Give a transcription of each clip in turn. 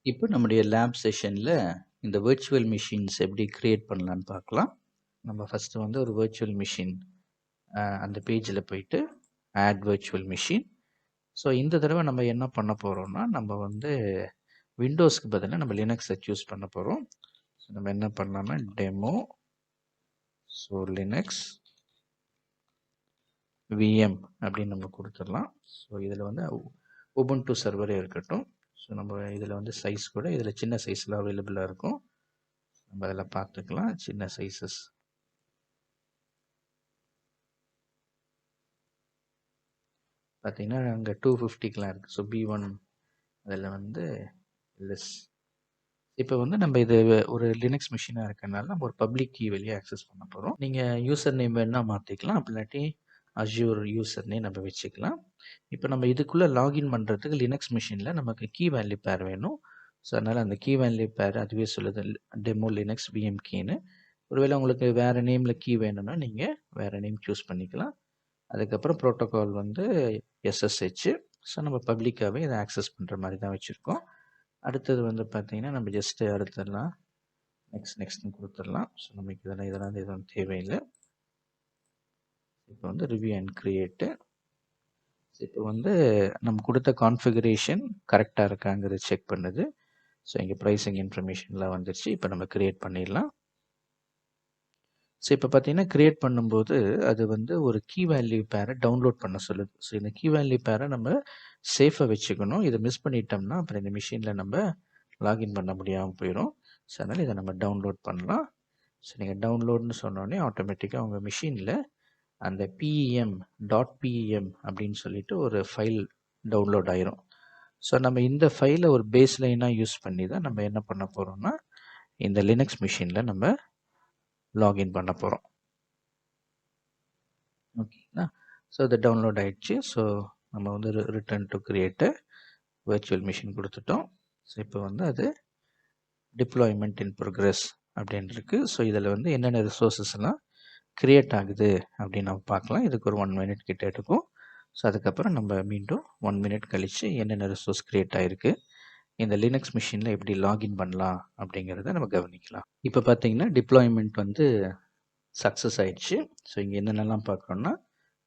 இப்போ நம்முடைய லேப் செஷனில் இந்த விர்ச்சுவல் மிஷின்ஸ் எப்படி கிரியேட் பண்ணலான்னு பார்க்கலாம். நம்ம ஃபஸ்ட்டு வந்து ஒரு விர்ச்சுவல் மிஷின் அந்த பேஜில் போயிட்டு ஆட் விர்ச்சுவல் மிஷின். ஸோ இந்த தடவை நம்ம என்ன பண்ண போகிறோம்னா, நம்ம வந்து விண்டோஸ்க்கு பதிலாக நம்ம லினக்ஸை சூஸ் பண்ண போகிறோம். ஸோ நம்ம என்ன பண்ணலாம்னா டெமோ லினக்ஸ் விஎம் அப்படின்னு நம்ம கொடுத்துடலாம். ஸோ இதில் வந்து உபுண்டு சர்வரே இருக்கட்டும். ஸோ நம்ம இதில் வந்து சைஸ் கூட இதில் சின்ன சைஸில் அவைலபிளாக இருக்கும். நம்ம அதில் பார்த்துக்கலாம் சின்ன சைஸஸ். பார்த்தீங்கன்னா அங்கே 250க்கெலாம் இருக்குது. ஸோ B1 அதில் வந்து லெஸ். இப்போ வந்து நம்ம இது ஒரு லினக்ஸ் மிஷினாக இருக்கனால நம்ம ஒரு பப்ளிக் கீ வெளியே ஆக்சஸ் பண்ண போகிறோம். நீங்கள் யூசர் நேம் வேணால் மாற்றிக்கலாம், அப்படி இல்லாட்டி அஷ்யூர் யூசர் நேம் நம்ம வச்சுக்கலாம். இப்போ நம்ம இதுக்குள்ளே லாகின் பண்ணுறதுக்கு லினக்ஸ் மிஷினில் நமக்கு கீ வேல்யூ பேர் வேணும். ஸோ அதனால் அந்த கீ வேல்யூ பேர் அதுவே சொல்லுது டெமோ லினக்ஸ் விஎம் கீன்னு. ஒருவேளை உங்களுக்கு வேறு நேமில் கீ வேணும்னா நீங்கள் வேறு நேம் சூஸ் பண்ணிக்கலாம். அதுக்கப்புறம் ப்ரோட்டோகால் வந்து SSH. ஸோ நம்ம பப்ளிக்காகவே இதை ஆக்சஸ் பண்ணுற மாதிரி தான் வச்சுருக்கோம். அடுத்தது வந்து பார்த்திங்கன்னா நம்ம ஜஸ்ட்டு அடுத்தடலாம் நெக்ஸ்ட்னு கொடுத்துடலாம். ஸோ நமக்கு இதெல்லாம் எதுவும் தேவையில்லை. இப்போ வந்து ரிவ்யூ அண்ட் க்ரியேட்டு. இப்போ வந்து நம்ம கொடுத்த கான்ஃபிகரேஷன் கரெக்டாக இருக்காங்கிறது செக் பண்ணுது. ஸோ இங்கே ப்ரைஸிங் இன்ஃபர்மேஷன்லாம் வந்துருச்சு. இப்போ நம்ம க்ரியேட் பண்ணிடலாம். ஸோ இப்போ பார்த்தீங்கன்னா க்ரியேட் பண்ணும்போது அது வந்து ஒரு கீ வேல்யூ பேரை டவுன்லோட் பண்ண சொல்லுது. ஸோ இந்த கீ வேல்யூ பேரை நம்ம சேஃபாக வச்சுக்கணும். இதை மிஸ் பண்ணிட்டோம்னா அப்புறம் இந்த மிஷினில் நம்ம லாகின் பண்ண முடியாமல் போயிடும். ஸோ அதனால் இதை நம்ம டவுன்லோட் பண்ணலாம். ஸோ நீங்கள் டவுன்லோட்னு சொன்னோடனே ஆட்டோமேட்டிக்காக உங்கள் மிஷினில் அந்த PEM அப்படின்னு சொல்லிட்டு ஒரு ஃபைல் டவுன்லோட் ஆயிரும். ஸோ நம்ம இந்த ஃபைலை ஒரு பேஸ் லைனாக யூஸ் பண்ணி தான் நம்ம என்ன பண்ண போகிறோம்னா இந்த லினக்ஸ் மிஷினில் நம்ம லாகின் பண்ண போகிறோம். ஓகேங்களா? ஸோ இது டவுன்லோட் ஆயிடுச்சு. ஸோ நம்ம வந்து return to create virtual machine கொடுத்துட்டோம். ஸோ இப்போ வந்து அது டிப்ளாய்மெண்ட் இன் ப்ரோக்ரஸ் அப்படின்னு இருக்குது. ஸோ இதில் வந்து என்னென்ன ரிசோர்ஸஸ் எல்லாம் கிரியேட் ஆகுது அப்படின்னு நம்ம பார்க்கலாம். இதுக்கு ஒரு 1 minute கிட்ட எடுக்கும். ஸோ அதுக்கப்புறம் நம்ம மீண்டும் 1 minute கழித்து என்னென்ன ரிசோர்ஸ் கிரியேட் ஆகிருக்கு, இந்த லினக்ஸ் மிஷினில் எப்படி லாகின் பண்ணலாம் அப்படிங்கிறத நம்ம கவனிக்கலாம். இப்போ பார்த்தீங்கன்னா டிப்ளாய்மெண்ட் வந்து சக்ஸஸ் ஆயிடுச்சு. ஸோ இங்கே என்னென்னலாம் பார்க்குறோன்னா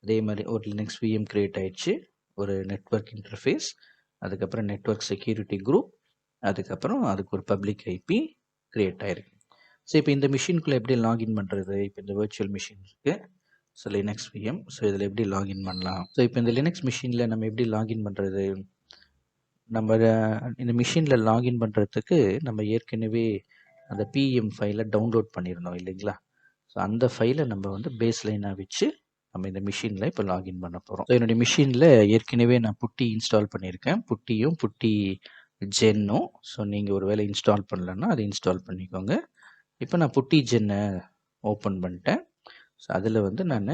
அதே மாதிரி ஒரு லினக்ஸ் விஎம் கிரியேட் ஆயிடுச்சு, ஒரு நெட்வொர்க் இன்டர்ஃபேஸ், அதுக்கப்புறம் நெட்வொர்க் செக்யூரிட்டி குரூப், அதுக்கப்புறம் அதுக்கு ஒரு பப்ளிக் ஐபி கிரியேட் ஆயிருக்கு. ஸோ இப்போ இந்த மிஷினுக்குள்ளே எப்படி லாகின் பண்ணுறது? இப்போ இந்த விர்ச்சுவல் மிஷின் இருக்குது. So Linux VM. ஸோ இதில் எப்படி லாகின் பண்ணலாம்? ஸோ இப்போ இந்த லினக்ஸ் மிஷினில் நம்ம எப்படி லாகின் பண்ணுறது? நம்ம இந்த மிஷினில் லாகின் பண்ணுறதுக்கு நம்ம ஏற்கனவே அந்த PEM ஃபைலை டவுன்லோட் பண்ணியிருந்தோம் இல்லைங்களா? ஸோ அந்த ஃபைலை நம்ம வந்து பேஸ் லைனாக வச்சு நம்ம இந்த மிஷினில் இப்போ லாகின் பண்ண போகிறோம். ஸோ என்னுடைய மிஷினில் ஏற்கனவே நான் புட்டி இன்ஸ்டால் பண்ணியிருக்கேன். புட்டி ஜென்னும். ஸோ நீங்கள் ஒரு வேளை இன்ஸ்டால் பண்ணலன்னா அதை இன்ஸ்டால் பண்ணிக்கோங்க. இப்போ நான் புட்டி ஜென்னை ஓப்பன் பண்ணிட்டேன். ஸோ அதில் வந்து நான்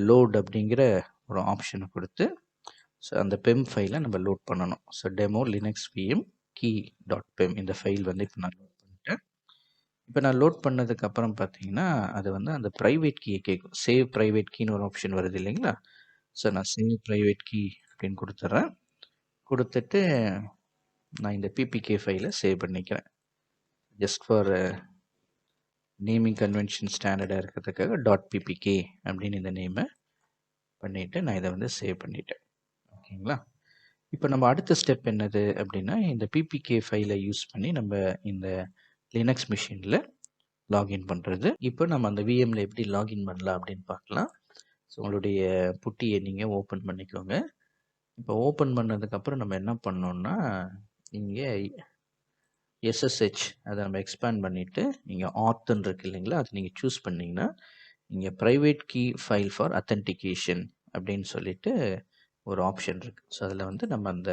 லோட் அப்படிங்கிற ஒரு ஆப்ஷனை கொடுத்து ஸோ அந்த பெம் ஃபைலை நம்ம லோட் பண்ணணும். So demo Linux VM key.pem இந்த ஃபைல் வந்து இப்போ நான் லோட் பண்ணிட்டேன். இப்போ நான் லோட் பண்ணதுக்கப்புறம் பார்த்தீங்கன்னா அது வந்து அந்த ப்ரைவேட் கீயை கேட்கும். சேவ் ப்ரைவேட் கீன்னு ஒரு ஆப்ஷன் வருது இல்லைங்களா? ஸோ நான் சேவ் ப்ரைவேட் கீ அப்படின்னு கொடுத்துட்றேன். கொடுத்துட்டு நான் இந்த PPK ஃபைலை சேவ் பண்ணிக்கிறேன். ஜஸ்ட் ஃபார் நேமிங் கன்வென்ஷன் ஸ்டாண்டர்டாக இருக்கிறதுக்காக .ppk அப்படின்னு இந்த நேமை பண்ணிவிட்டு நான் இதை வந்து சேவ் பண்ணிட்டேன். ஓகேங்களா? இப்போ நம்ம அடுத்த ஸ்டெப் என்னது அப்படின்னா இந்த PPK ஃபைலை யூஸ் பண்ணி நம்ம இந்த லினக்ஸ் மிஷினில் லாகின் பண்ணுறது. இப்போ நம்ம அந்த விஎம்மில் எப்படி லாகின் பண்ணலாம் அப்படின்னு பார்க்கலாம். ஸோ உங்களுடைய புட்டியை நீங்கள் ஓப்பன் பண்ணிக்கோங்க. இப்போ ஓப்பன் பண்ணதுக்கப்புறம் நம்ம என்ன பண்ணோம்னா இங்கே SSH அதை நம்ம எக்ஸ்பேண்ட் பண்ணிவிட்டு இங்கே ஆத்துன்னு இருக்கு இல்லைங்களா, அது நீங்கள் சூஸ் பண்ணிங்கன்னா இங்கே private key file for authentication அப்படின்னு சொல்லிட்டு ஒரு ஆப்ஷன் இருக்குது. ஸோ அதில் வந்து நம்ம அந்த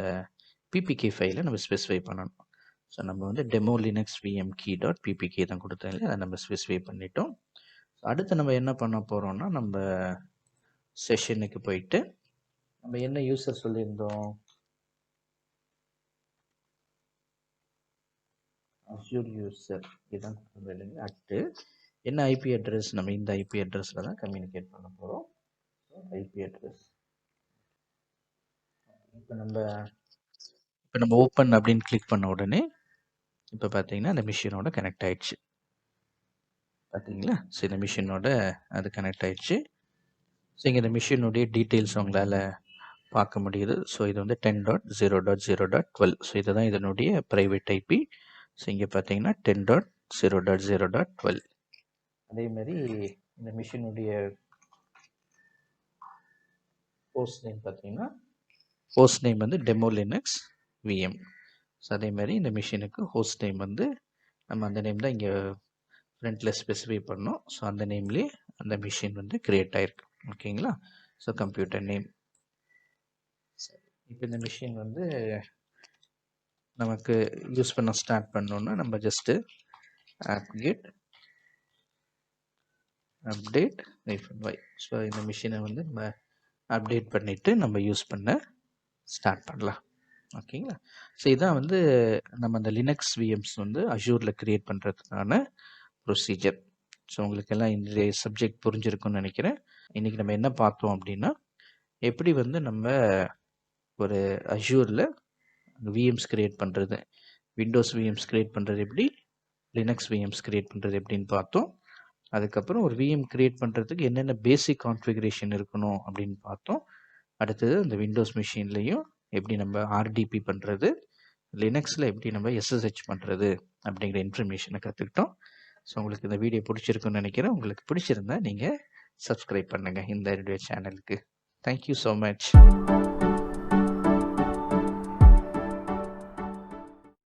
PPK ஃபைலை நம்ம ஸ்பெசிஃபை பண்ணணும். ஸோ நம்ம வந்து டெமோ லினக்ஸ் விஎம் key.ppk தான் கொடுத்தோம் இல்லையா, அதை நம்ம ஸ்பெசிஃபை பண்ணிட்டோம். அடுத்து நம்ம என்ன பண்ண போகிறோம்னா நம்ம செஷனுக்கு போயிட்டு நம்ம என்ன யூசர் சொல்லியிருந்தோம், Azure யூசர் இதுதான் கொடுத்துருந்தோம் இல்லைங்களா. அடுத்து என்ன ஐபி அட்ரஸ், நம்ம இந்த ஐபி அட்ரஸில் தான் கம்யூனிகேட் பண்ண போகிறோம். ஐபி அட்ரஸ் இப்போ நம்ம ஓப்பன் அப்படின்னு கிளிக் பண்ண உடனே இப்போ பார்த்தீங்கன்னா அந்த மிஷினோட கனெக்ட் ஆயிடுச்சு பார்த்தீங்களா. ஸோ இந்த மிஷினோட அது கனெக்ட் ஆயிடுச்சு. ஸோ இங்கே இந்த மிஷினுடைய டீட்டெயில்ஸ் உங்களால் பார்க்க முடியுது. ஸோ இது வந்து 10.0.0.12. ஸோ இதுதான் இதனுடைய ப்ரைவேட் ஐபி. ஸோ இங்கே பார்த்தீங்கன்னா 10.0.0.12. அதே மாதிரி இந்த மிஷினுடைய ஹோஸ்ட் நேம் பார்த்தீங்கன்னா ஹோஸ்ட் நேம் வந்து டெமோ லினக்ஸ் விஎம். ஸோ அதே மாதிரி இந்த மிஷினுக்கு ஹோஸ்ட் நேம் வந்து நம்ம அந்த நேம் தான் இங்கே ஃப்ரண்ட்டில் ஸ்பெசிஃபை பண்ணோம். ஸோ அந்த நேம்லேயே அந்த மிஷின் வந்து க்ரியேட் ஆகிருக்கு. ஓகேங்களா. So computer name. இப்போ இந்த மிஷின் வந்து நமக்கு யூஸ் பண்ண ஸ்டார்ட் பண்ணோன்னா நம்ம just apt-get update -y. So இந்த மிஷினை வந்து நம்ம அப்டேட் பண்ணிவிட்டு நம்ம யூஸ் பண்ண ஸ்டார்ட் பண்ணலாம். ஓகேங்களா. ஸோ இதான் வந்து நம்ம அந்த லினக்ஸ் விஎம்ஸ் வந்து அஷூரில் க்ரியேட் பண்ணுறதுக்கான ப்ரொசீஜர். ஸோ உங்களுக்கு எல்லாம் இந்த சப்ஜெக்ட் புரிஞ்சிருக்குன்னு நினைக்கிறேன். இன்றைக்கி நம்ம என்ன பார்த்தோம் அப்படின்னா, எப்படி வந்து நம்ம ஒரு அஷூரில் விஎம்ஸ் க்ரியேட் பண்ணுறது, விண்டோஸ் விஎம்ஸ் க்ரியேட் பண்ணுறது எப்படி, லினக்ஸ் விஎம்ஸ் க்ரியேட் பண்ணுறது எப்படின்னு பார்த்தோம். அதுக்கப்புறம் ஒரு விஎம் க்ரியேட் பண்ணுறதுக்கு என்னென்ன பேசிக் கான்ஃபிகரேஷன் இருக்கணும் அப்படின்னு பார்த்தோம். அடுத்தது இந்த விண்டோஸ் மிஷின்லேயும் எப்படி நம்ம ஆர்டிபி பண்ணுறது, லினக்ஸில் எப்படி நம்ம எஸ்எஸ்ஹெச் பண்ணுறது அப்படிங்கிற இன்ஃபர்மேஷனை கற்றுக்கிட்டோம். ஸோ உங்களுக்கு இந்த வீடியோ பிடிச்சிருக்குன்னு நினைக்கிறேன். உங்களுக்கு பிடிச்சிருந்தா நீங்கள் சப்ஸ்கிரைப் பண்ணுங்கள் இந்த வீடியோ சேனலுக்கு. Thank you so much.